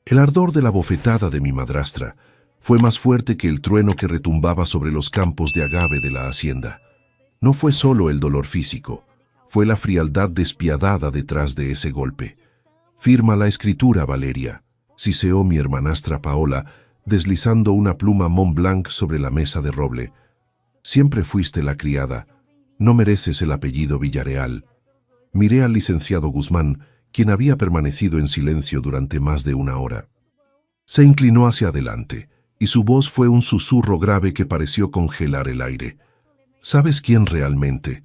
El ardor de la bofetada de mi madrastra fue más fuerte que el trueno que retumbaba sobre los campos de agave de la hacienda. No fue solo el dolor físico, fue la frialdad despiadada detrás de ese golpe. «Firma la escritura, Valeria», siseó mi hermanastra Paola, deslizando una pluma Mont Blanc sobre la mesa de roble. «Siempre fuiste la criada. No mereces el apellido Villarreal». Miré al licenciado Guzmán, quien había permanecido en silencio durante más de una hora. Se inclinó hacia adelante, y su voz fue un susurro grave que pareció congelar el aire. «¿Sabes quién realmente?»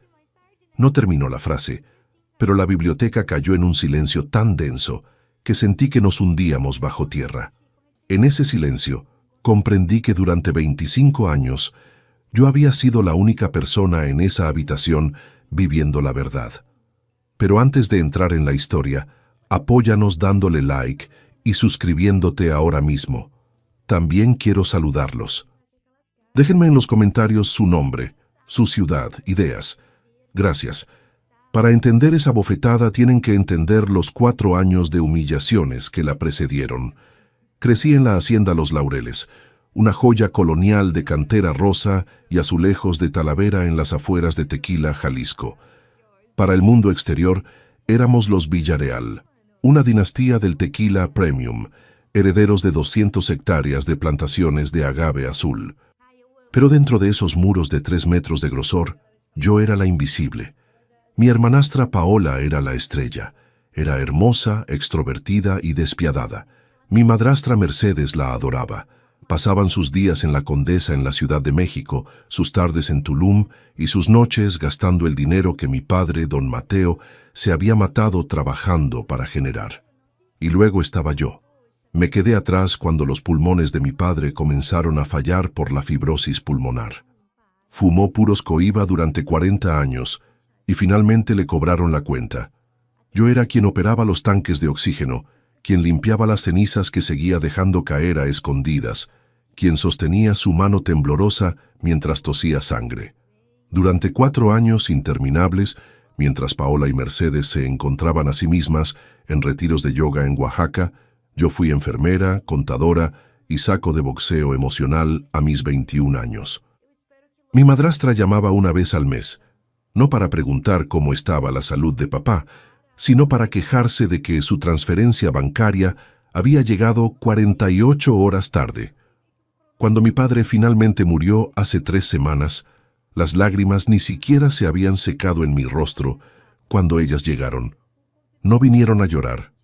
No terminó la frase, pero la biblioteca cayó en un silencio tan denso que sentí que nos hundíamos bajo tierra. En ese silencio, comprendí que durante 25 años yo había sido la única persona en esa habitación viviendo la verdad. Pero antes de entrar en la historia, apóyanos dándole like y suscribiéndote ahora mismo. También quiero saludarlos. Déjenme en los comentarios su nombre, su ciudad, ideas. Gracias. Para entender esa bofetada tienen que entender los 4 años de humillaciones que la precedieron. Crecí en la hacienda Los Laureles, una joya colonial de cantera rosa y azulejos de Talavera en las afueras de Tequila, Jalisco. Para el mundo exterior, éramos los Villarreal, una dinastía del tequila premium, herederos de 200 hectáreas de plantaciones de agave azul. Pero dentro de esos muros de 3 metros de grosor, yo era la invisible. Mi hermanastra Paola era la estrella. Era hermosa, extrovertida y despiadada. Mi madrastra Mercedes la adoraba. Pasaban sus días en la Condesa en la Ciudad de México, sus tardes en Tulum y sus noches gastando el dinero que mi padre, don Mateo, se había matado trabajando para generar. Y luego estaba yo. Me quedé atrás cuando los pulmones de mi padre comenzaron a fallar por la fibrosis pulmonar. Fumó puros cohiba durante 40 años y finalmente le cobraron la cuenta. Yo era quien operaba los tanques de oxígeno, quien limpiaba las cenizas que seguía dejando caer a escondidas, quien sostenía su mano temblorosa mientras tosía sangre. Durante 4 años interminables, mientras Paola y Mercedes se encontraban a sí mismas en retiros de yoga en Oaxaca, yo fui enfermera, contadora y saco de boxeo emocional a mis 21 años. Mi madrastra llamaba una vez al mes, no para preguntar cómo estaba la salud de papá, sino para quejarse de que su transferencia bancaria había llegado 48 horas tarde. Cuando mi padre finalmente murió hace 3 semanas, las lágrimas ni siquiera se habían secado en mi rostro cuando ellas llegaron. No vinieron a llorar,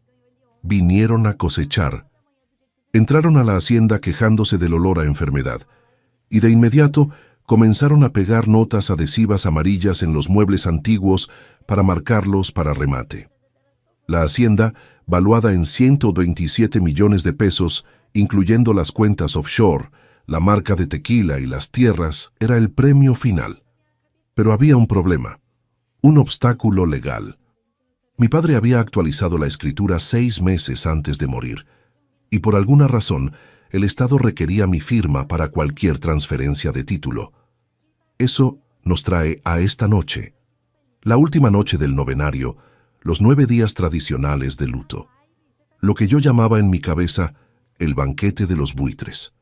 vinieron a cosechar. Entraron a la hacienda quejándose del olor a enfermedad, y de inmediato comenzaron a pegar notas adhesivas amarillas en los muebles antiguos para marcarlos para remate. La hacienda, valuada en 127 millones de pesos, incluyendo las cuentas offshore, la marca de tequila y las tierras, era el premio final. Pero había un problema, un obstáculo legal. Mi padre había actualizado la escritura 6 meses antes de morir, y por alguna razón, el Estado requería mi firma para cualquier transferencia de título. Eso nos trae a esta noche, la última noche del novenario, los 9 días tradicionales de luto. Lo que yo llamaba en mi cabeza el banquete de los buitres.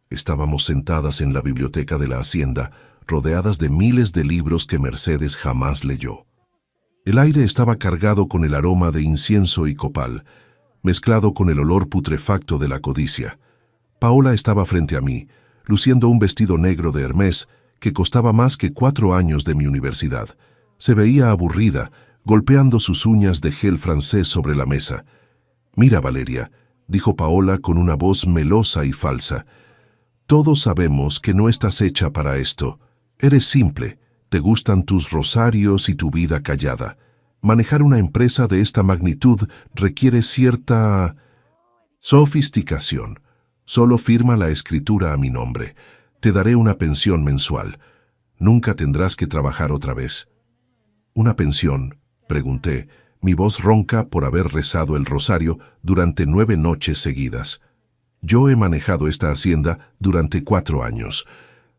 Estábamos sentadas en la biblioteca de la hacienda, rodeadas de miles de libros que Mercedes jamás leyó. El aire estaba cargado con el aroma de incienso y copal, mezclado con el olor putrefacto de la codicia. Paola estaba frente a mí, luciendo un vestido negro de Hermès que costaba más que 4 años de mi universidad. Se veía aburrida, golpeando sus uñas de gel francés sobre la mesa. «Mira, Valeria», dijo Paola con una voz melosa y falsa. «Todos sabemos que no estás hecha para esto. Eres simple, te gustan tus rosarios y tu vida callada. Manejar una empresa de esta magnitud requiere cierta sofisticación. Solo firma la escritura a mi nombre. Te daré una pensión mensual. Nunca tendrás que trabajar otra vez». «¿Una pensión?», pregunté, mi voz ronca por haber rezado el rosario durante 9 noches seguidas. Yo he manejado esta hacienda durante 4 años.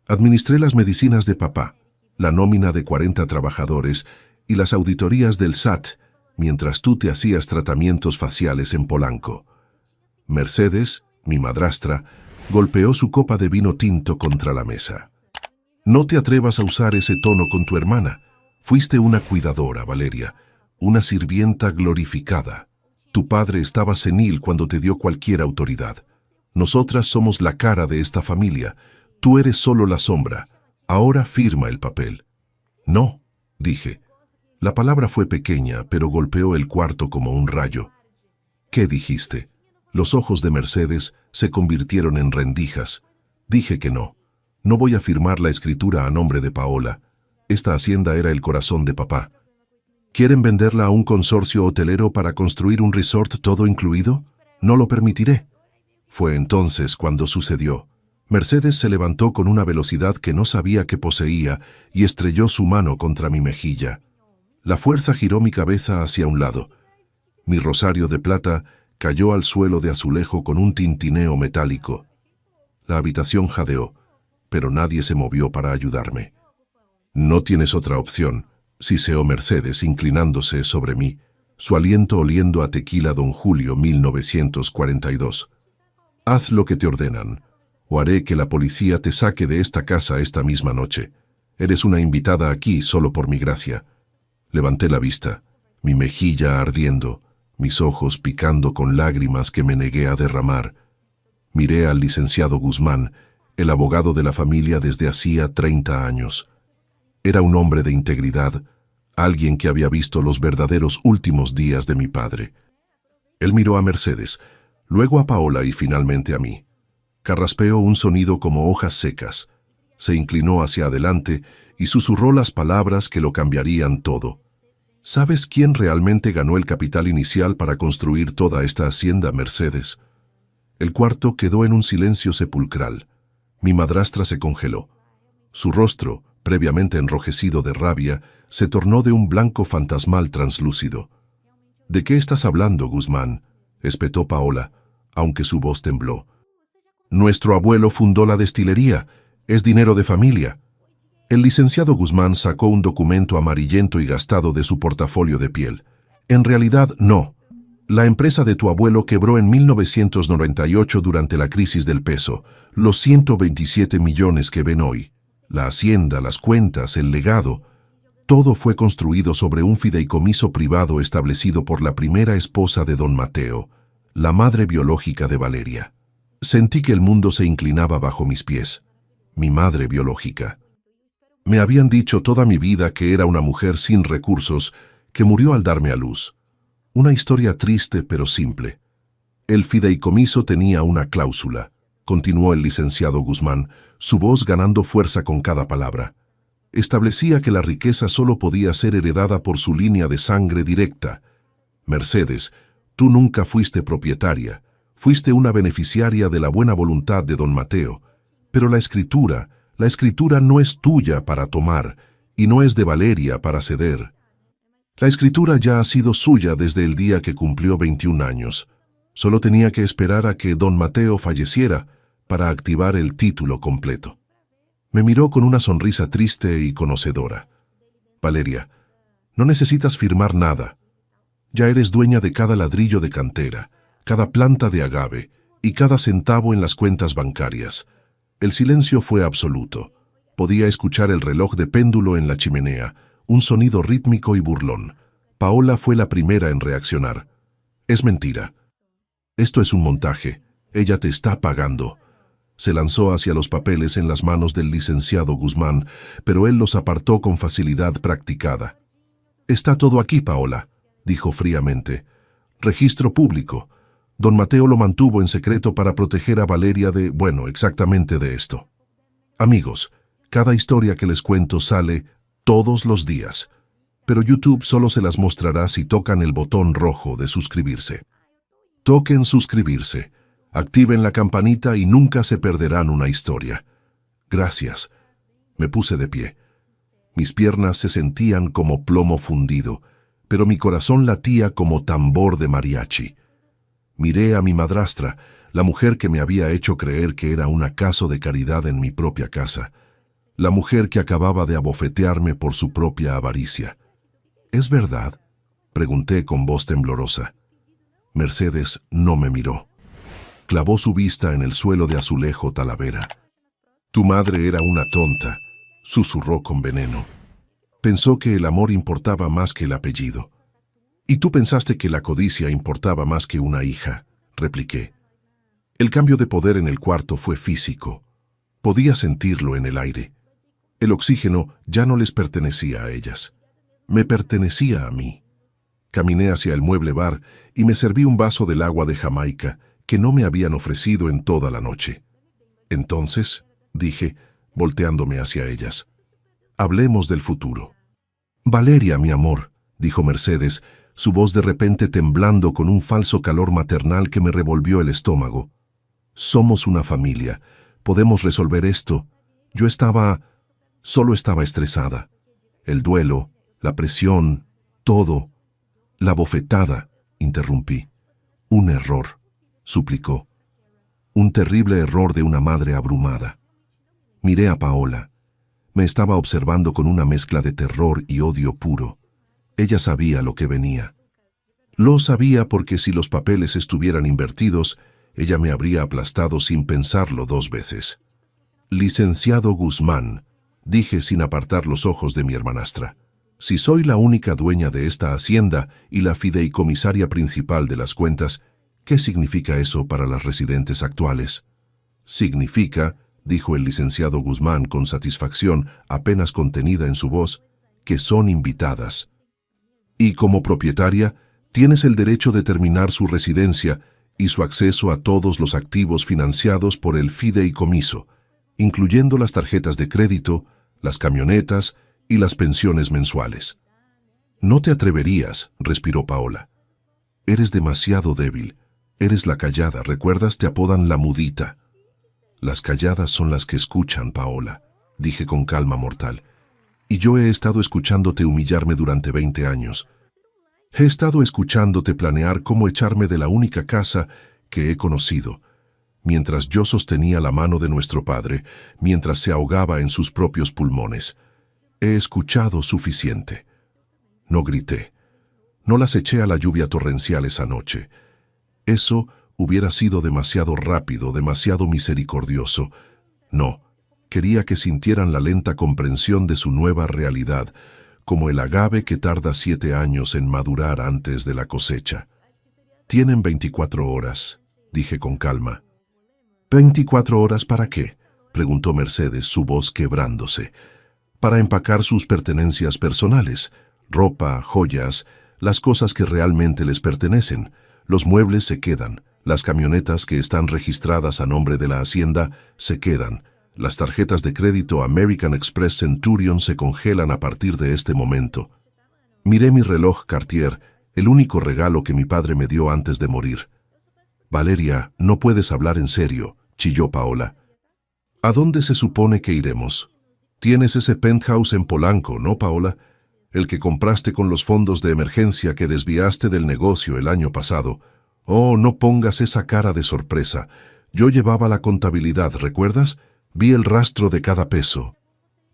Administré las medicinas de papá, la nómina de 40 trabajadores y las auditorías del SAT, mientras tú te hacías tratamientos faciales en Polanco. Mercedes, mi madrastra, golpeó su copa de vino tinto contra la mesa. No te atrevas a usar ese tono con tu hermana. Fuiste una cuidadora, Valeria, una sirvienta glorificada. Tu padre estaba senil cuando te dio cualquier autoridad. Nosotras somos la cara de esta familia. Tú eres solo la sombra. Ahora firma el papel. No, dije. La palabra fue pequeña, pero golpeó el cuarto como un rayo. ¿Qué dijiste? Los ojos de Mercedes se convirtieron en rendijas. Dije que no. No voy a firmar la escritura a nombre de Paola. Esta hacienda era el corazón de papá. ¿Quieren venderla a un consorcio hotelero para construir un resort todo incluido? No lo permitiré. Fue entonces cuando sucedió. Mercedes se levantó con una velocidad que no sabía que poseía y estrelló su mano contra mi mejilla. La fuerza giró mi cabeza hacia un lado. Mi rosario de plata cayó al suelo de azulejo con un tintineo metálico. La habitación jadeó, pero nadie se movió para ayudarme. No tienes otra opción, siseó Mercedes inclinándose sobre mí, su aliento oliendo a tequila Don Julio 1942. Haz lo que te ordenan, o haré que la policía te saque de esta casa esta misma noche. Eres una invitada aquí solo por mi gracia. Levanté la vista, mi mejilla ardiendo, mis ojos picando con lágrimas que me negué a derramar. Miré al licenciado Guzmán, el abogado de la familia desde hacía 30 años. Era un hombre de integridad, alguien que había visto los verdaderos últimos días de mi padre. Él miró a Mercedes, luego a Paola y finalmente a mí. Carraspeó un sonido como hojas secas. Se inclinó hacia adelante y susurró las palabras que lo cambiarían todo. ¿Sabes quién realmente ganó el capital inicial para construir toda esta hacienda, Mercedes? El cuarto quedó en un silencio sepulcral. Mi madrastra se congeló. Su rostro, previamente enrojecido de rabia, se tornó de un blanco fantasmal translúcido. ¿De qué estás hablando, Guzmán?, espetó Paola, aunque su voz tembló. Nuestro abuelo fundó la destilería. Es dinero de familia. El licenciado Guzmán sacó un documento amarillento y gastado de su portafolio de piel. En realidad, no. La empresa de tu abuelo quebró en 1998 durante la crisis del peso. Los 127 millones que ven hoy. La hacienda, las cuentas, el legado. Todo fue construido sobre un fideicomiso privado establecido por la primera esposa de don Mateo, la madre biológica de Valeria. Sentí que el mundo se inclinaba bajo mis pies. Mi madre biológica. Me habían dicho toda mi vida que era una mujer sin recursos que murió al darme a luz. Una historia triste pero simple. El fideicomiso tenía una cláusula, continuó el licenciado Guzmán, su voz ganando fuerza con cada palabra. Establecía que la riqueza solo podía ser heredada por su línea de sangre directa. Mercedes, tú nunca fuiste propietaria, fuiste una beneficiaria de la buena voluntad de don Mateo, pero la escritura no es tuya para tomar y no es de Valeria para ceder. La escritura ya ha sido suya desde el día que cumplió 21 años. Solo tenía que esperar a que don Mateo falleciera para activar el título completo. Me miró con una sonrisa triste y conocedora. Valeria, no necesitas firmar nada. Ya eres dueña de cada ladrillo de cantera, cada planta de agave y cada centavo en las cuentas bancarias. El silencio fue absoluto. Podía escuchar el reloj de péndulo en la chimenea, un sonido rítmico y burlón. Paola fue la primera en reaccionar. Es mentira. Esto es un montaje. Ella te está pagando. Se lanzó hacia los papeles en las manos del licenciado Guzmán, pero él los apartó con facilidad practicada. Está todo aquí, Paola, dijo fríamente. Registro público. Don Mateo lo mantuvo en secreto para proteger a Valeria de, exactamente de esto. Amigos, cada historia que les cuento sale todos los días, pero YouTube solo se las mostrará si tocan el botón rojo de suscribirse. Toquen suscribirse, activen la campanita y nunca se perderán una historia. Gracias. Me puse de pie. Mis piernas se sentían como plomo fundido, pero mi corazón latía como tambor de mariachi. Miré a mi madrastra, la mujer que me había hecho creer que era un acaso de caridad en mi propia casa, la mujer que acababa de abofetearme por su propia avaricia. ¿Es verdad?, pregunté con voz temblorosa. Mercedes no me miró. Clavó su vista en el suelo de azulejo Talavera. Tu madre era una tonta, susurró con veneno. Pensó que el amor importaba más que el apellido. Y tú pensaste que la codicia importaba más que una hija, repliqué. El cambio de poder en el cuarto fue físico. Podía sentirlo en el aire. El oxígeno ya no les pertenecía a ellas. Me pertenecía a mí. Caminé hacia el mueble bar y me serví un vaso del agua de Jamaica que no me habían ofrecido en toda la noche. Entonces, dije, volteándome hacia ellas, hablemos del futuro. Valeria, mi amor, dijo Mercedes, su voz de repente temblando con un falso calor maternal que me revolvió el estómago. Somos una familia. Podemos resolver esto. Solo estaba estresada. El duelo, la presión, todo. La bofetada, interrumpí. Un error, suplicó. Un terrible error de una madre abrumada. Miré a Paola. Me estaba observando con una mezcla de terror y odio puro. Ella sabía lo que venía. Lo sabía porque si los papeles estuvieran invertidos, ella me habría aplastado sin pensarlo 2 veces. Licenciado Guzmán, dije sin apartar los ojos de mi hermanastra. Si soy la única dueña de esta hacienda y la fideicomisaria principal de las cuentas, ¿qué significa eso para las residentes actuales? Significa, dijo el licenciado Guzmán con satisfacción apenas contenida en su voz, que son invitadas. Y como propietaria, tienes el derecho de determinar su residencia y su acceso a todos los activos financiados por el fideicomiso, incluyendo las tarjetas de crédito, las camionetas y las pensiones mensuales. No te atreverías, respiró Paola. Eres demasiado débil. Eres la callada, ¿recuerdas? Te apodan la mudita. Las calladas son las que escuchan, Paola, dije con calma mortal. Y yo he estado escuchándote humillarme durante 20 años. He estado escuchándote planear cómo echarme de la única casa que he conocido, mientras yo sostenía la mano de nuestro padre, mientras se ahogaba en sus propios pulmones. He escuchado suficiente. No grité. No las eché a la lluvia torrencial esa noche. Eso hubiera sido demasiado rápido, demasiado misericordioso. No, quería que sintieran la lenta comprensión de su nueva realidad, como el agave que tarda 7 años en madurar antes de la cosecha. Tienen 24 horas, dije con calma. ¿24 horas para qué?, preguntó Mercedes, su voz quebrándose. Para empacar sus pertenencias personales, ropa, joyas, las cosas que realmente les pertenecen. Los muebles se quedan, las camionetas que están registradas a nombre de la hacienda se quedan. Las tarjetas de crédito American Express Centurion se congelan a partir de este momento. Miré mi reloj Cartier, el único regalo que mi padre me dio antes de morir. Valeria, no puedes hablar en serio, chilló Paola. ¿A dónde se supone que iremos? Tienes ese penthouse en Polanco, ¿no, Paola? El que compraste con los fondos de emergencia que desviaste del negocio el año pasado. Oh, no pongas esa cara de sorpresa. Yo llevaba la contabilidad, ¿recuerdas? Vi el rastro de cada peso.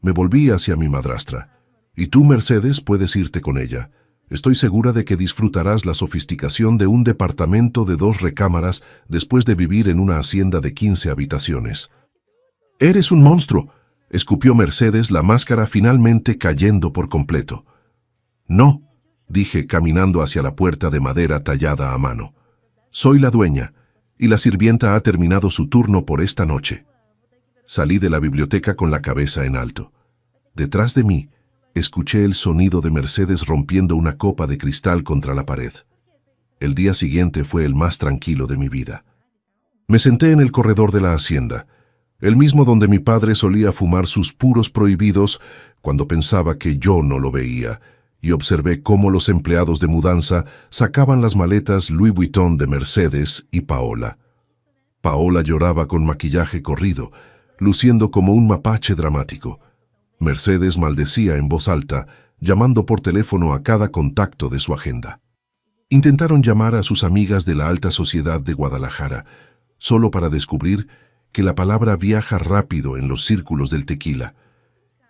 Me volví hacia mi madrastra. Y tú, Mercedes, puedes irte con ella. Estoy segura de que disfrutarás la sofisticación de un departamento de 2 recámaras después de vivir en una hacienda de 15 habitaciones. ¡Eres un monstruo!, escupió Mercedes, la máscara finalmente cayendo por completo. No, dije caminando hacia la puerta de madera tallada a mano. Soy la dueña, y la sirvienta ha terminado su turno por esta noche. Salí de la biblioteca con la cabeza en alto. Detrás de mí, escuché el sonido de Mercedes rompiendo una copa de cristal contra la pared. El día siguiente fue el más tranquilo de mi vida. Me senté en el corredor de la hacienda, el mismo donde mi padre solía fumar sus puros prohibidos cuando pensaba que yo no lo veía, y observé cómo los empleados de mudanza sacaban las maletas Louis Vuitton de Mercedes y Paola. Paola lloraba con maquillaje corrido, luciendo como un mapache dramático. Mercedes maldecía en voz alta, llamando por teléfono a cada contacto de su agenda. Intentaron llamar a sus amigas de la alta sociedad de Guadalajara, solo para descubrir que la palabra viaja rápido en los círculos del tequila.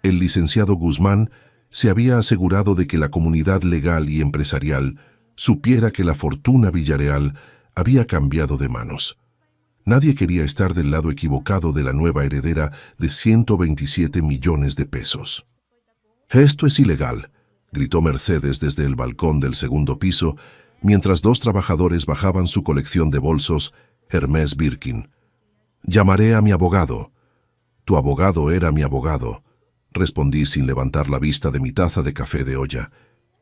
El licenciado Guzmán se había asegurado de que la comunidad legal y empresarial supiera que la fortuna Villarreal había cambiado de manos. Nadie quería estar del lado equivocado de la nueva heredera de 127 millones de pesos. «Esto es ilegal», gritó Mercedes desde el balcón del segundo piso, mientras dos trabajadores bajaban su colección de bolsos Hermès Birkin. «Llamaré a mi abogado». «Tu abogado era mi abogado», respondí sin levantar la vista de mi taza de café de olla,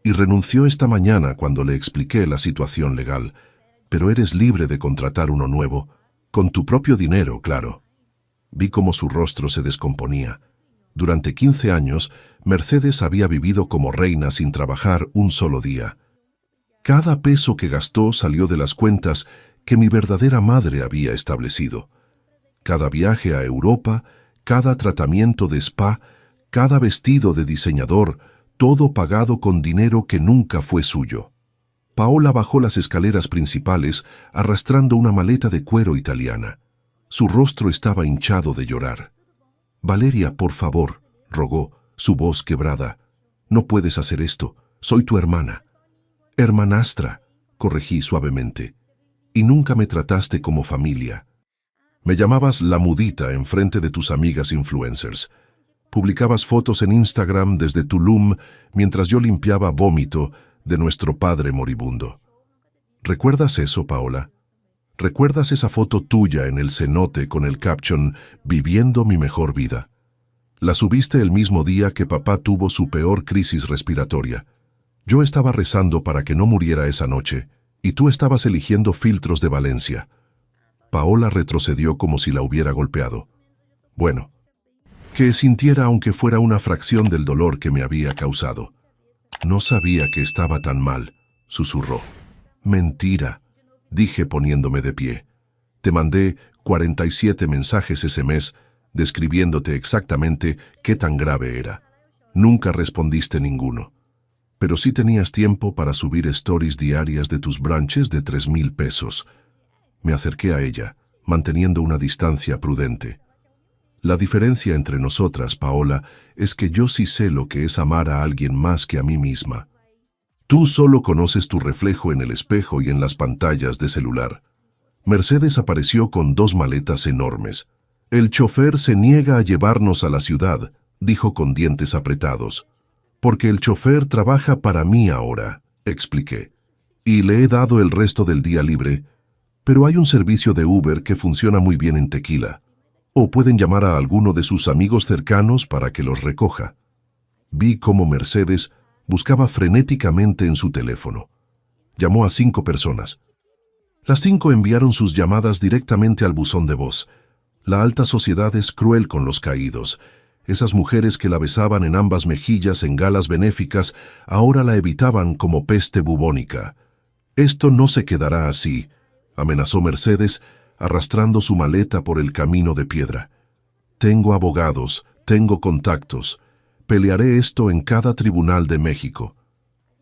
«y renunció esta mañana cuando le expliqué la situación legal, pero eres libre de contratar uno nuevo, con tu propio dinero, claro». Vi cómo su rostro se descomponía. Durante 15 años, Mercedes había vivido como reina sin trabajar un solo día. Cada peso que gastó salió de las cuentas que mi verdadera madre había establecido. Cada viaje a Europa, cada tratamiento de spa, cada vestido de diseñador, todo pagado con dinero que nunca fue suyo. Paola bajó las escaleras principales arrastrando una maleta de cuero italiana. Su rostro estaba hinchado de llorar. «Valeria, por favor», rogó, su voz quebrada. «No puedes hacer esto. Soy tu hermana». «Hermanastra», corregí suavemente. «Y nunca me trataste como familia. Me llamabas la mudita en frente de tus amigas influencers. Publicabas fotos en Instagram desde Tulum mientras yo limpiaba vómito de nuestro padre moribundo. ¿Recuerdas eso, Paola? ¿Recuerdas esa foto tuya en el cenote con el caption «Viviendo mi mejor vida»? La subiste el mismo día que papá tuvo su peor crisis respiratoria. Yo estaba rezando para que no muriera esa noche, y tú estabas eligiendo filtros de Valencia». Paola retrocedió como si la hubiera golpeado. Bueno, que sintiera aunque fuera una fracción del dolor que me había causado. «No sabía que estaba tan mal», susurró. «Mentira», dije poniéndome de pie. «Te mandé 47 mensajes ese mes describiéndote exactamente qué tan grave era. Nunca respondiste ninguno. Pero sí tenías tiempo para subir stories diarias de tus brunches de 3,000 pesos. Me acerqué a ella, manteniendo una distancia prudente. La diferencia entre nosotras, Paola, es que yo sí sé lo que es amar a alguien más que a mí misma. Tú solo conoces tu reflejo en el espejo y en las pantallas de celular». Mercedes apareció con 2 maletas enormes. «El chofer se niega a llevarnos a la ciudad», dijo con dientes apretados. «Porque el chofer trabaja para mí ahora», expliqué. «Y le he dado el resto del día libre. Pero hay un servicio de Uber que funciona muy bien en Tequila. O pueden llamar a alguno de sus amigos cercanos para que los recoja». Vi cómo Mercedes buscaba frenéticamente en su teléfono. Llamó a 5 personas. Las 5 enviaron sus llamadas directamente al buzón de voz. La alta sociedad es cruel con los caídos. Esas mujeres que la besaban en ambas mejillas en galas benéficas ahora la evitaban como peste bubónica. «Esto no se quedará así», amenazó Mercedes, arrastrando su maleta por el camino de piedra. «Tengo abogados, tengo contactos. Pelearé esto en cada tribunal de México».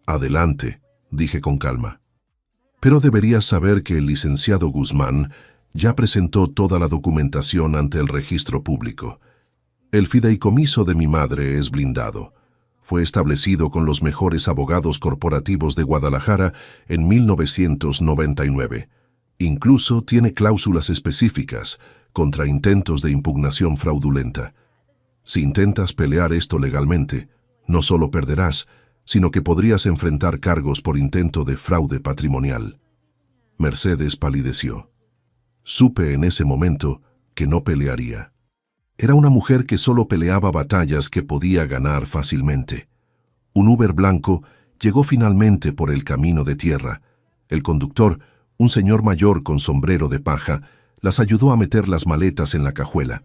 «Adelante», dije con calma. «Pero deberías saber que el licenciado Guzmán ya presentó toda la documentación ante el registro público. El fideicomiso de mi madre es blindado. Fue establecido con los mejores abogados corporativos de Guadalajara en 1999. Incluso tiene cláusulas específicas contra intentos de impugnación fraudulenta. Si intentas pelear esto legalmente, no solo perderás, sino que podrías enfrentar cargos por intento de fraude patrimonial». Mercedes palideció. Supe en ese momento que no pelearía. Era una mujer que solo peleaba batallas que podía ganar fácilmente. Un Uber blanco llegó finalmente por el camino de tierra. El conductor, un señor mayor con sombrero de paja, las ayudó a meter las maletas en la cajuela.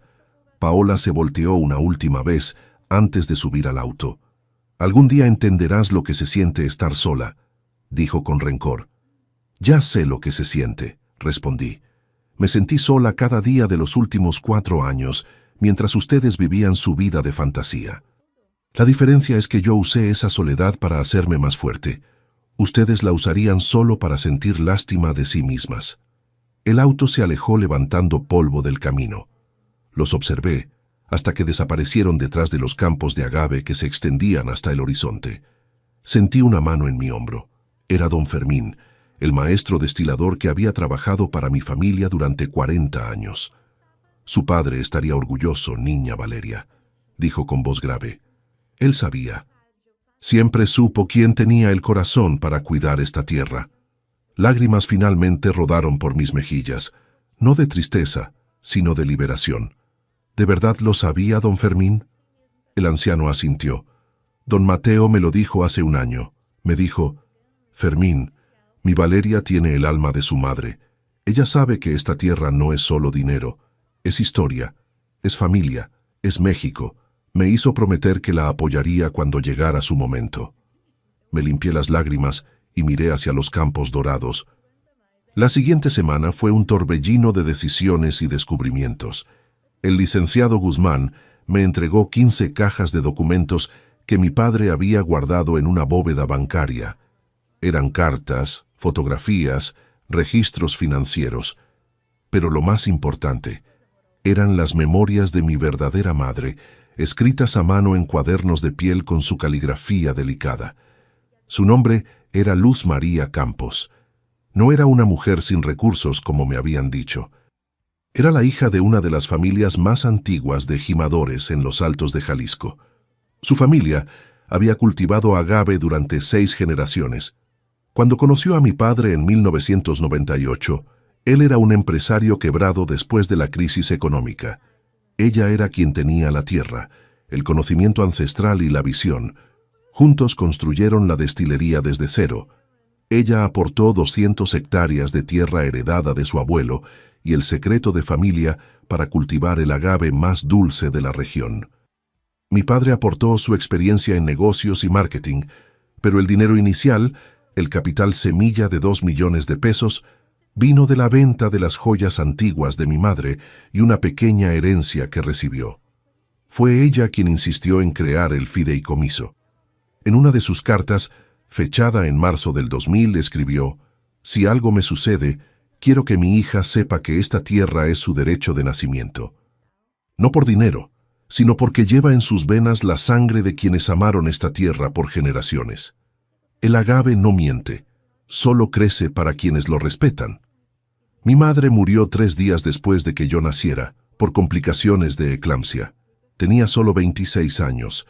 Paola se volteó una última vez antes de subir al auto. «Algún día entenderás lo que se siente estar sola», dijo con rencor. «Ya sé lo que se siente», respondí. «Me sentí sola cada día de los últimos 4 años, mientras ustedes vivían su vida de fantasía. La diferencia es que yo usé esa soledad para hacerme más fuerte. Ustedes la usarían solo para sentir lástima de sí mismas». El auto se alejó levantando polvo del camino. Los observé hasta que desaparecieron detrás de los campos de agave que se extendían hasta el horizonte. Sentí una mano en mi hombro. Era don Fermín, el maestro destilador que había trabajado para mi familia durante 40 años. Su padre estaría orgulloso, niña Valeria, dijo con voz grave. Él sabía. Siempre supo quién tenía el corazón para cuidar esta tierra. Lágrimas finalmente rodaron por mis mejillas, no de tristeza, sino de liberación. ¿De verdad lo sabía, don Fermín? El anciano asintió. Don Mateo me lo dijo hace un año. Me dijo, Fermín, mi Valeria tiene el alma de su madre. Ella sabe que esta tierra no es solo dinero, es historia, es familia, es México. Me hizo prometer que la apoyaría cuando llegara su momento. Me limpié las lágrimas y miré hacia los campos dorados. La siguiente semana fue un torbellino de decisiones y descubrimientos. El licenciado Guzmán me entregó 15 cajas de documentos que mi padre había guardado en una bóveda bancaria. Eran cartas, fotografías, registros financieros. Pero lo más importante, eran las memorias de mi verdadera madre, escritas a mano en cuadernos de piel con su caligrafía delicada. Su nombre era Luz María Campos. No era una mujer sin recursos, como me habían dicho. Era la hija de una de las familias más antiguas de jimadores en los Altos de Jalisco. Su familia había cultivado agave durante 6 generaciones. Cuando conoció a mi padre en 1998, él era un empresario quebrado después de la crisis económica. Ella era quien tenía la tierra, el conocimiento ancestral y la visión. Juntos construyeron la destilería desde cero. Ella aportó 200 hectáreas de tierra heredada de su abuelo y el secreto de familia para cultivar el agave más dulce de la región. Mi padre aportó su experiencia en negocios y marketing, pero el dinero inicial, el capital semilla de 2 millones de pesos, vino de la venta de las joyas antiguas de mi madre y una pequeña herencia que recibió. Fue ella quien insistió en crear el fideicomiso. En una de sus cartas, fechada en marzo del 2000, escribió: «Si algo me sucede, quiero que mi hija sepa que esta tierra es su derecho de nacimiento. No por dinero, sino porque lleva en sus venas la sangre de quienes amaron esta tierra por generaciones. El agave no miente, solo crece para quienes lo respetan». Mi madre murió 3 días después de que yo naciera, por complicaciones de eclampsia. Tenía solo 26 años.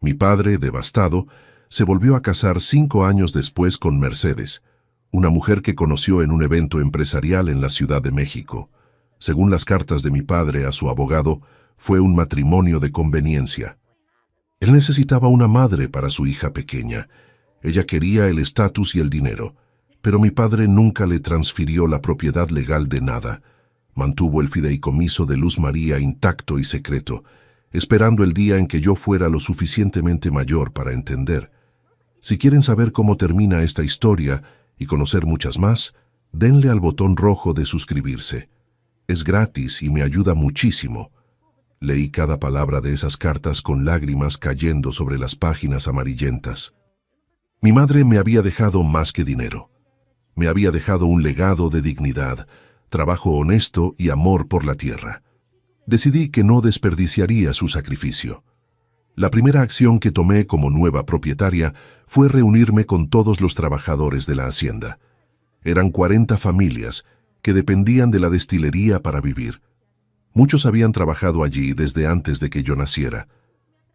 Mi padre, devastado, se volvió a casar 5 años después con Mercedes, una mujer que conoció en un evento empresarial en la Ciudad de México. Según las cartas de mi padre a su abogado, fue un matrimonio de conveniencia. Él necesitaba una madre para su hija pequeña. Ella quería el estatus y el dinero, pero mi padre nunca le transfirió la propiedad legal de nada. Mantuvo el fideicomiso de Luz María intacto y secreto, esperando el día en que yo fuera lo suficientemente mayor para entender. Si quieren saber cómo termina esta historia y conocer muchas más, denle al botón rojo de suscribirse. Es gratis y me ayuda muchísimo. Leí cada palabra de esas cartas con lágrimas cayendo sobre las páginas amarillentas. Mi madre me había dejado más que dinero. Me había dejado un legado de dignidad, trabajo honesto y amor por la tierra. Decidí que no desperdiciaría su sacrificio. La primera acción que tomé como nueva propietaria fue reunirme con todos los trabajadores de la hacienda. Eran 40 familias que dependían de la destilería para vivir. Muchos habían trabajado allí desde antes de que yo naciera.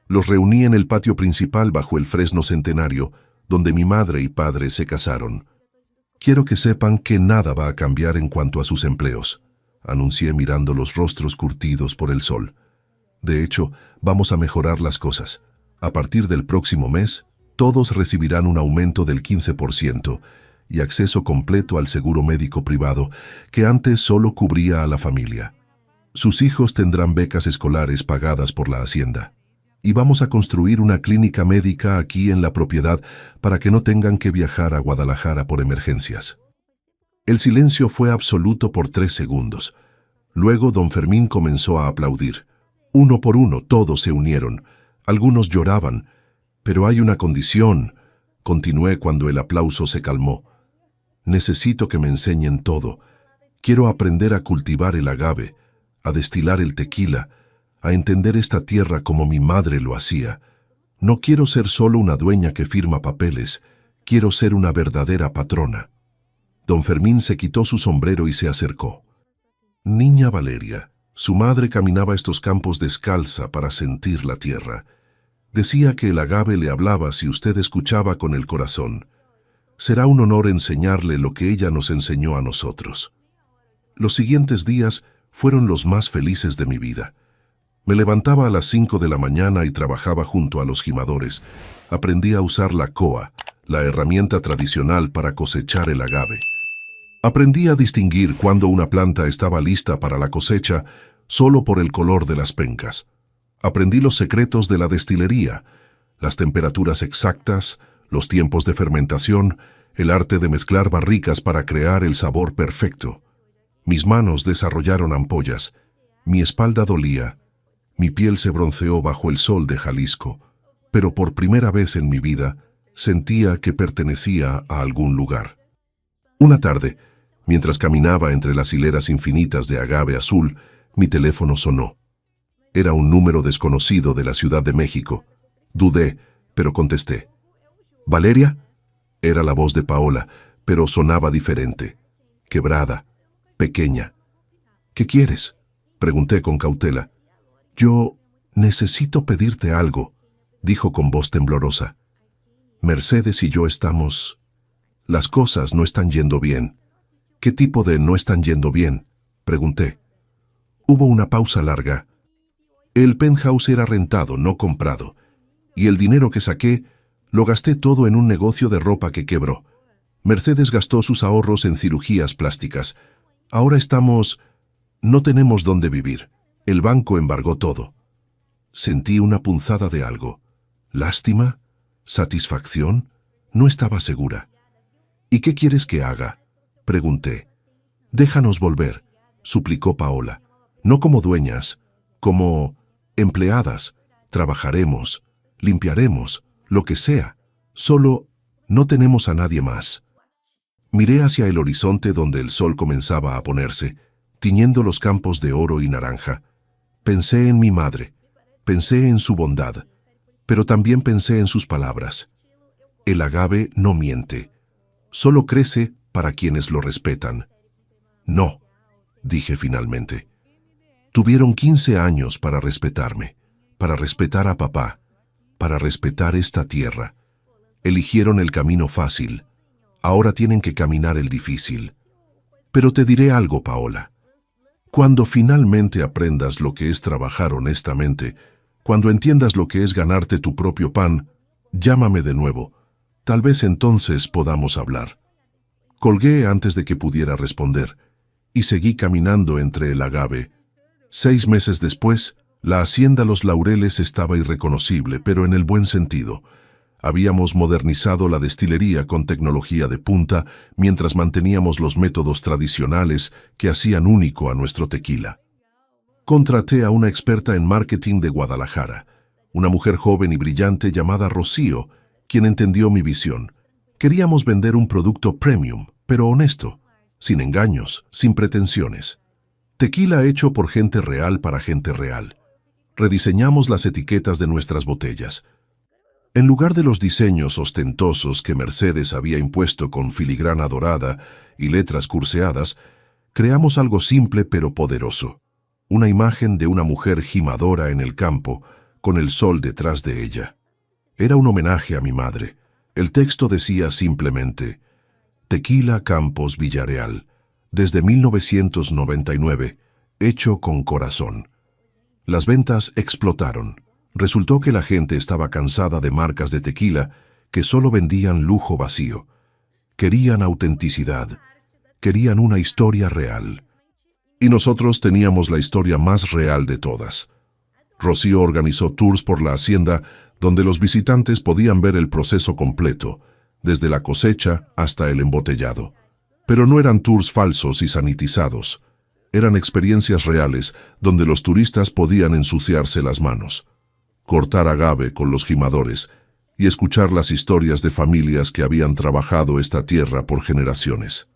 Los reuní en el patio principal bajo el fresno centenario, donde mi madre y padre se casaron. «Quiero que sepan que nada va a cambiar en cuanto a sus empleos», anuncié mirando los rostros curtidos por el sol. «De hecho, vamos a mejorar las cosas. A partir del próximo mes, todos recibirán un aumento del 15% y acceso completo al seguro médico privado, que antes solo cubría a la familia. Sus hijos tendrán becas escolares pagadas por la hacienda. Y vamos a construir una clínica médica aquí en la propiedad para que no tengan que viajar a Guadalajara por emergencias». El silencio fue absoluto por 3 segundos. Luego don Fermín comenzó a aplaudir. Uno por uno todos se unieron. Algunos lloraban. «Pero hay una condición», continué cuando el aplauso se calmó. «Necesito que me enseñen todo. Quiero aprender a cultivar el agave, a destilar el tequila, a entender esta tierra como mi madre lo hacía. No quiero ser solo una dueña que firma papeles, quiero ser una verdadera patrona». Don Fermín se quitó su sombrero y se acercó. Niña Valeria, su madre caminaba estos campos descalza para sentir la tierra. Decía que el agave le hablaba si usted escuchaba con el corazón. Será un honor enseñarle lo que ella nos enseñó a nosotros. Los siguientes días fueron los más felices de mi vida. Me levantaba a las 5 de la mañana y trabajaba junto a los gimadores. Aprendí a usar la coa, la herramienta tradicional para cosechar el agave. Aprendí a distinguir cuando una planta estaba lista para la cosecha solo por el color de las pencas. Aprendí los secretos de la destilería, las temperaturas exactas, los tiempos de fermentación, el arte de mezclar barricas para crear el sabor perfecto. Mis manos desarrollaron ampollas, mi espalda dolía, mi piel se bronceó bajo el sol de Jalisco, pero por primera vez en mi vida sentía que pertenecía a algún lugar. Una tarde, mientras caminaba entre las hileras infinitas de agave azul, mi teléfono sonó. Era un número desconocido de la Ciudad de México. Dudé, pero contesté. ¿Valeria? Era la voz de Paola, pero sonaba diferente, quebrada, pequeña. ¿Qué quieres?, pregunté con cautela. Yo necesito pedirte algo, dijo con voz temblorosa. Mercedes y yo estamos... Las cosas no están yendo bien. ¿Qué tipo de no están yendo bien?, pregunté. Hubo una pausa larga. El penthouse era rentado, no comprado, y el dinero que saqué lo gasté todo en un negocio de ropa que quebró. Mercedes gastó sus ahorros en cirugías plásticas. Ahora estamos... No tenemos dónde vivir. El banco embargó todo. Sentí una punzada de algo. ¿Lástima? ¿Satisfacción? No estaba segura. ¿Y qué quieres que haga?, pregunté. Déjanos volver, suplicó Paola. No como dueñas, como empleadas. Trabajaremos, limpiaremos, lo que sea. Solo no tenemos a nadie más. Miré hacia el horizonte donde el sol comenzaba a ponerse, tiñendo los campos de oro y naranja. Pensé en mi madre, pensé en su bondad, pero también pensé en sus palabras. El agave no miente, solo crece para quienes lo respetan. No, dije finalmente. Tuvieron 15 años para respetarme, para respetar a papá, para respetar esta tierra. Eligieron el camino fácil, ahora tienen que caminar el difícil. Pero te diré algo, Paola. Cuando finalmente aprendas lo que es trabajar honestamente, cuando entiendas lo que es ganarte tu propio pan, llámame de nuevo. Tal vez entonces podamos hablar. Colgué antes de que pudiera responder, y seguí caminando entre el agave. 6 meses después, la hacienda Los Laureles estaba irreconocible, pero en el buen sentido. Habíamos modernizado la destilería con tecnología de punta, mientras manteníamos los métodos tradicionales que hacían único a nuestro tequila. Contraté a una experta en marketing de Guadalajara, una mujer joven y brillante llamada Rocío, quien entendió mi visión. Queríamos vender un producto premium, pero honesto, sin engaños, sin pretensiones. Tequila hecho por gente real para gente real. Rediseñamos las etiquetas de nuestras botellas. En lugar de los diseños ostentosos que Mercedes había impuesto con filigrana dorada y letras curseadas, creamos algo simple pero poderoso. Una imagen de una mujer gimadora en el campo, con el sol detrás de ella. Era un homenaje a mi madre. El texto decía simplemente: Tequila Campos Villareal, desde 1999, hecho con corazón. Las ventas explotaron. Resultó que la gente estaba cansada de marcas de tequila que solo vendían lujo vacío. Querían autenticidad, querían una historia real. Y nosotros teníamos la historia más real de todas. Rocío organizó tours por la hacienda donde los visitantes podían ver el proceso completo, desde la cosecha hasta el embotellado. Pero no eran tours falsos y sanitizados. Eran experiencias reales donde los turistas podían ensuciarse las manos, cortar agave con los gimadores y escuchar las historias de familias que habían trabajado esta tierra por generaciones.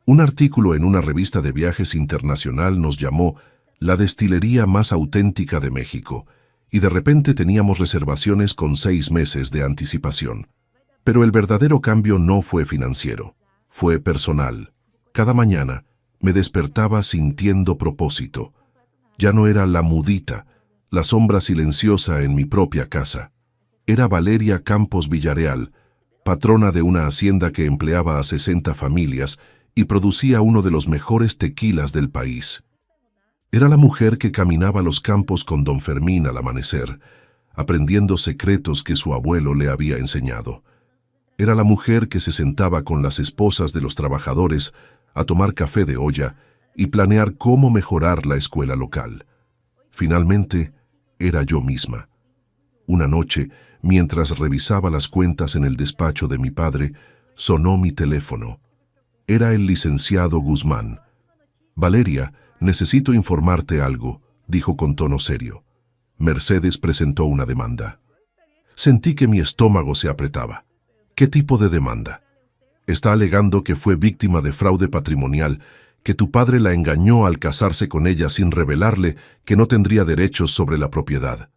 Un artículo en una revista de viajes internacional nos llamó la destilería más auténtica de México, y de repente teníamos reservaciones con 6 meses de anticipación. Pero el verdadero cambio no fue financiero, Fue personal. Cada mañana me despertaba sintiendo propósito. Ya no era la mudita, la sombra silenciosa en mi propia casa. Era Valeria Campos Villareal, patrona de una hacienda que empleaba a 60 familias y producía uno de los mejores tequilas del país. Era la mujer que caminaba los campos con don Fermín al amanecer, aprendiendo secretos que su abuelo le había enseñado. Era la mujer que se sentaba con las esposas de los trabajadores a tomar café de olla y planear cómo mejorar la escuela local. Finalmente, era yo misma. Una noche, mientras revisaba las cuentas en el despacho de mi padre, sonó mi teléfono. Era el licenciado Guzmán. «Valeria, necesito informarte algo», dijo con tono serio. Mercedes presentó una demanda. Sentí que mi estómago se apretaba. ¿Qué tipo de demanda? Está alegando que fue víctima de fraude patrimonial, que tu padre la engañó al casarse con ella sin revelarle que no tendría derechos sobre la propiedad.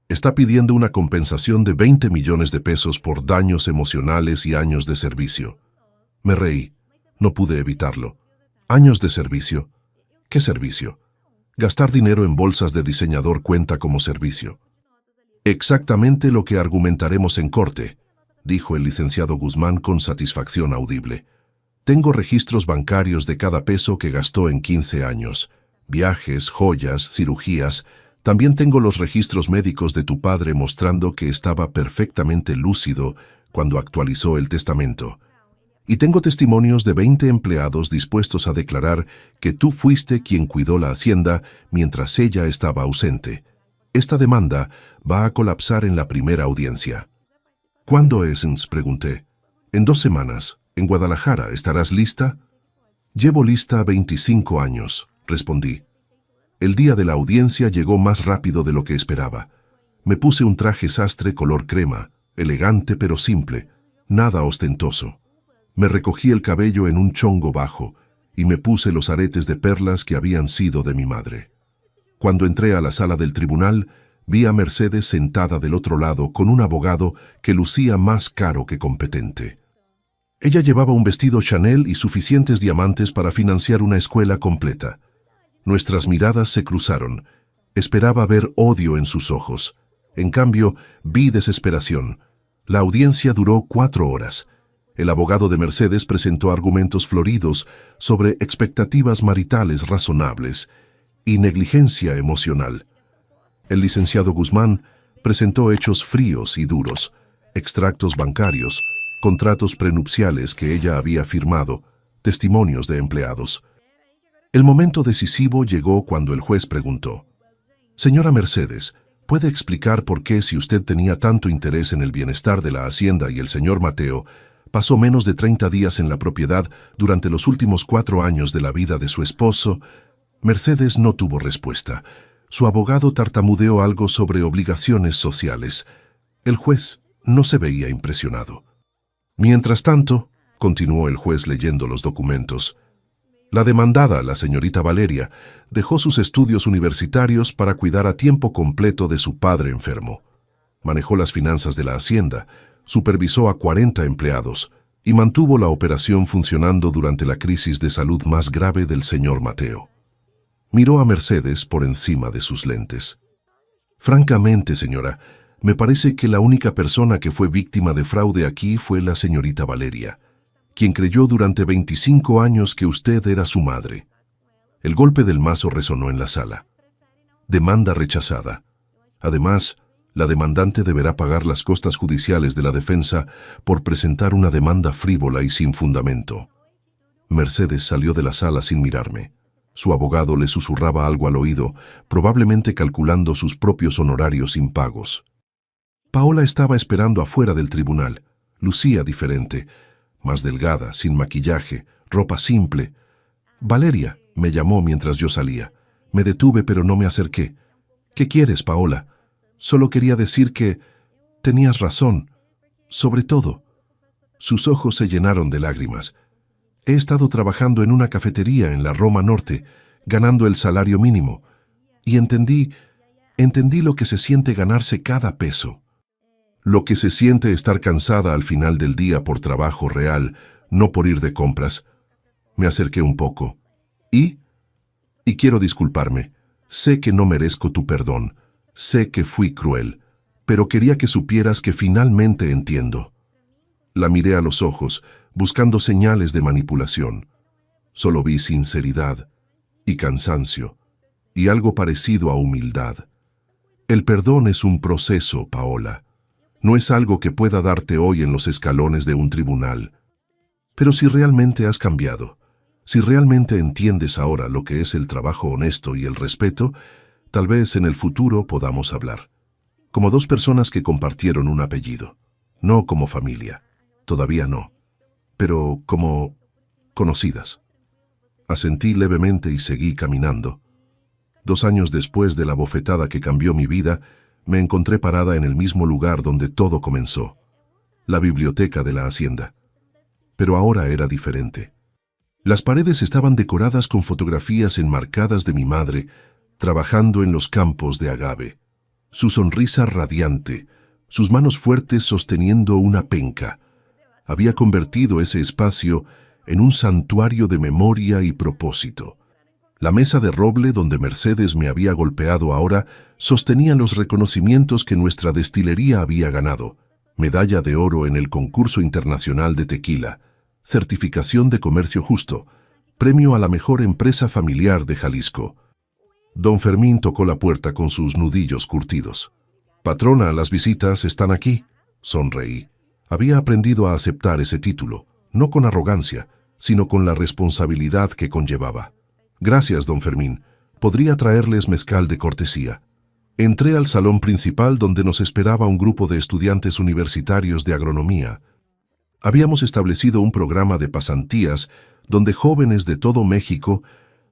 Está pidiendo una compensación de 20 millones de pesos por daños emocionales y años de servicio. Me reí. No pude evitarlo. ¿Años de servicio? ¿Qué servicio? Gastar dinero en bolsas de diseñador cuenta como servicio. Exactamente lo que argumentaremos en corte, dijo el licenciado Guzmán con satisfacción audible. Tengo registros bancarios de cada peso que gastó en 15 años. Viajes, joyas, cirugías. También tengo los registros médicos de tu padre mostrando que estaba perfectamente lúcido cuando actualizó el testamento. Y tengo testimonios de 20 empleados dispuestos a declarar que tú fuiste quien cuidó la hacienda mientras ella estaba ausente. Esta demanda va a colapsar en la primera audiencia. ¿Cuándo es? Pregunté. En 2 semanas. En Guadalajara. ¿Estarás lista? Llevo lista 25 años, respondí. El día de la audiencia llegó más rápido de lo que esperaba. Me puse un traje sastre color crema, elegante pero simple, nada ostentoso. Me recogí el cabello en un chongo bajo y me puse los aretes de perlas que habían sido de mi madre. Cuando entré a la sala del tribunal, vi a Mercedes sentada del otro lado con un abogado que lucía más caro que competente. Ella llevaba un vestido Chanel y suficientes diamantes para financiar una escuela completa. Nuestras miradas se cruzaron. Esperaba ver odio en sus ojos. En cambio, vi desesperación. La audiencia duró 4 horas. El abogado de Mercedes presentó argumentos floridos sobre expectativas maritales razonables y negligencia emocional. El licenciado Guzmán presentó hechos fríos y duros, extractos bancarios, contratos prenupciales que ella había firmado, testimonios de empleados. El momento decisivo llegó cuando el juez preguntó: «Señora Mercedes, ¿puede explicar por qué, si usted tenía tanto interés en el bienestar de la hacienda y el señor Mateo, pasó menos de 30 días en la propiedad durante los últimos 4 años de la vida de su esposo?» Mercedes no tuvo respuesta. Su abogado tartamudeó algo sobre obligaciones sociales. El juez no se veía impresionado. Mientras tanto, continuó el juez leyendo los documentos, la demandada, la señorita Valeria, dejó sus estudios universitarios para cuidar a tiempo completo de su padre enfermo. Manejó las finanzas de la hacienda, supervisó a 40 empleados y mantuvo la operación funcionando durante la crisis de salud más grave del señor Mateo. Miró a Mercedes por encima de sus lentes. Francamente, señora, me parece que la única persona que fue víctima de fraude aquí fue la señorita Valeria, quien creyó durante 25 años que usted era su madre. El golpe del mazo resonó en la sala. Demanda rechazada. Además, la demandante deberá pagar las costas judiciales de la defensa por presentar una demanda frívola y sin fundamento. Mercedes salió de la sala sin mirarme. Su abogado le susurraba algo al oído, probablemente calculando sus propios honorarios impagos. Paola estaba esperando afuera del tribunal. Lucía diferente, más delgada, sin maquillaje, ropa simple. «Valeria», me llamó mientras yo salía. Me detuve, pero no me acerqué. «¿Qué quieres, Paola?» «Solo quería decir que tenías razón. Sobre todo». Sus ojos se llenaron de lágrimas. «He estado trabajando en una cafetería en la Roma Norte, ganando el salario mínimo, y entendí lo que se siente ganarse cada peso. Lo que se siente estar cansada al final del día por trabajo real no por ir de compras. Me acerqué un poco. Y quiero disculparme. Sé que no merezco tu perdón. Sé que fui cruel. Pero quería que supieras que finalmente entiendo. La miré a los ojos, buscando señales de manipulación. Solo vi sinceridad y cansancio, y algo parecido a humildad. El perdón es un proceso, Paola. No es algo que pueda darte hoy en los escalones de un tribunal. Pero si realmente has cambiado, si realmente entiendes ahora lo que es el trabajo honesto y el respeto, tal vez en el futuro podamos hablar. Como dos personas que compartieron un apellido. No como familia. Todavía no. Pero como conocidas. Asentí levemente y seguí caminando. 2 años después de la bofetada que cambió mi vida, me encontré parada en el mismo lugar donde todo comenzó. La biblioteca de la hacienda. Pero ahora era diferente. Las paredes estaban decoradas con fotografías enmarcadas de mi madre, trabajando en los campos de agave. Su sonrisa radiante, sus manos fuertes sosteniendo una penca. Había convertido ese espacio en un santuario de memoria y propósito. La mesa de roble donde Mercedes me había golpeado ahora sostenía los reconocimientos que nuestra destilería había ganado. Medalla de oro en el concurso internacional de tequila, certificación de comercio justo, premio a la mejor empresa familiar de Jalisco. Don Fermín tocó la puerta con sus nudillos curtidos. «Patrona, las visitas están aquí», sonreí. Había aprendido a aceptar ese título, no con arrogancia, sino con la responsabilidad que conllevaba. «Gracias, don Fermín. Podría traerles mezcal de cortesía». Entré al salón principal donde nos esperaba un grupo de estudiantes universitarios de agronomía. Habíamos establecido un programa de pasantías donde jóvenes de todo México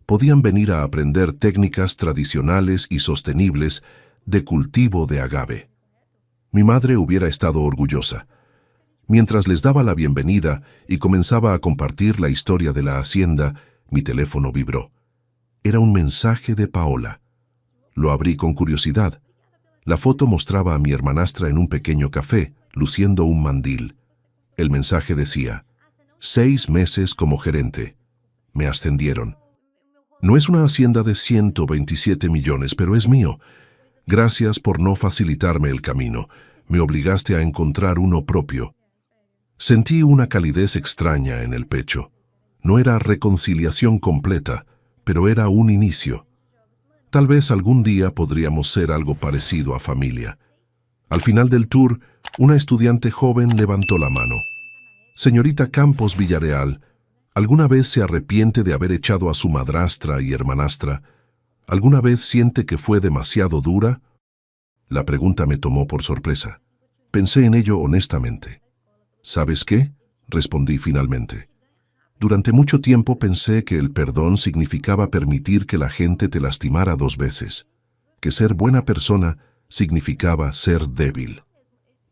podían venir a aprender técnicas tradicionales y sostenibles de cultivo de agave. Mi madre hubiera estado orgullosa. Mientras les daba la bienvenida y comenzaba a compartir la historia de la hacienda, mi teléfono vibró. Era un mensaje de Paola. Lo abrí con curiosidad. La foto mostraba a mi hermanastra en un pequeño café, luciendo un mandil. El mensaje decía: 6 meses como gerente. Me ascendieron. No es una hacienda de 127 millones, pero es mío. Gracias por no facilitarme el camino. Me obligaste a encontrar uno propio. Sentí una calidez extraña en el pecho. No era reconciliación completa, pero era un inicio. Tal vez algún día podríamos ser algo parecido a familia. Al final del tour, una estudiante joven levantó la mano. «Señorita Campos Villarreal, ¿alguna vez se arrepiente de haber echado a su madrastra y hermanastra? ¿Alguna vez siente que fue demasiado dura?» La pregunta me tomó por sorpresa. Pensé en ello honestamente. «¿Sabes qué?», respondí finalmente. Durante mucho tiempo pensé que el perdón significaba permitir que la gente te lastimara 2 veces, que ser buena persona significaba ser débil.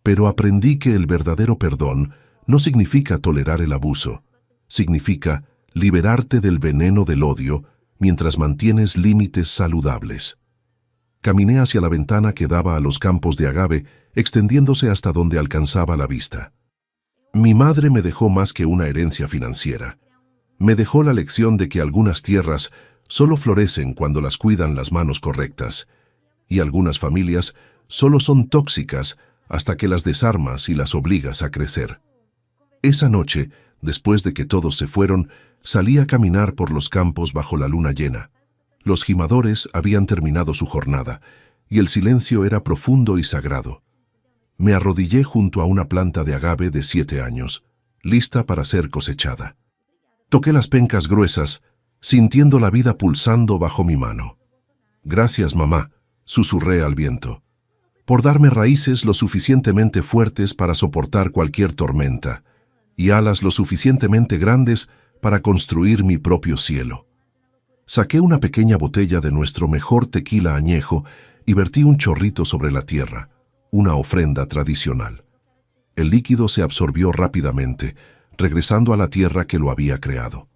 Pero aprendí que el verdadero perdón no significa tolerar el abuso, significa liberarte del veneno del odio mientras mantienes límites saludables. Caminé hacia la ventana que daba a los campos de agave, extendiéndose hasta donde alcanzaba la vista. Mi madre me dejó más que una herencia financiera. Me dejó la lección de que algunas tierras solo florecen cuando las cuidan las manos correctas, y algunas familias solo son tóxicas hasta que las desarmas y las obligas a crecer. Esa noche, después de que todos se fueron, salí a caminar por los campos bajo la luna llena. Los gimadores habían terminado su jornada, y el silencio era profundo y sagrado. Me arrodillé junto a una planta de agave de 7 años, lista para ser cosechada. Toqué las pencas gruesas, sintiendo la vida pulsando bajo mi mano. «Gracias, mamá», susurré al viento, por darme raíces lo suficientemente fuertes para soportar cualquier tormenta, y alas lo suficientemente grandes para construir mi propio cielo. Saqué una pequeña botella de nuestro mejor tequila añejo y vertí un chorrito sobre la tierra, una ofrenda tradicional. El líquido se absorbió rápidamente, regresando a la tierra que lo había creado.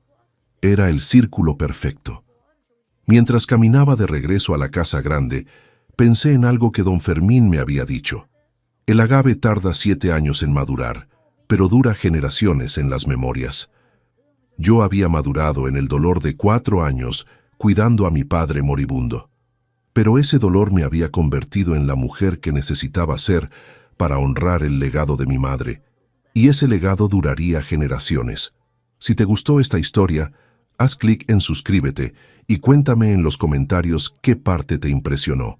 Era el círculo perfecto. Mientras caminaba de regreso a la casa grande, pensé en algo que don Fermín me había dicho. El agave tarda 7 años en madurar, pero dura generaciones en las memorias. Yo había madurado en el dolor de 4 años cuidando a mi padre moribundo. Pero ese dolor me había convertido en la mujer que necesitaba ser para honrar el legado de mi madre, y ese legado duraría generaciones. Si te gustó esta historia, haz clic en suscríbete y cuéntame en los comentarios qué parte te impresionó.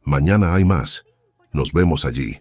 Mañana hay más. Nos vemos allí.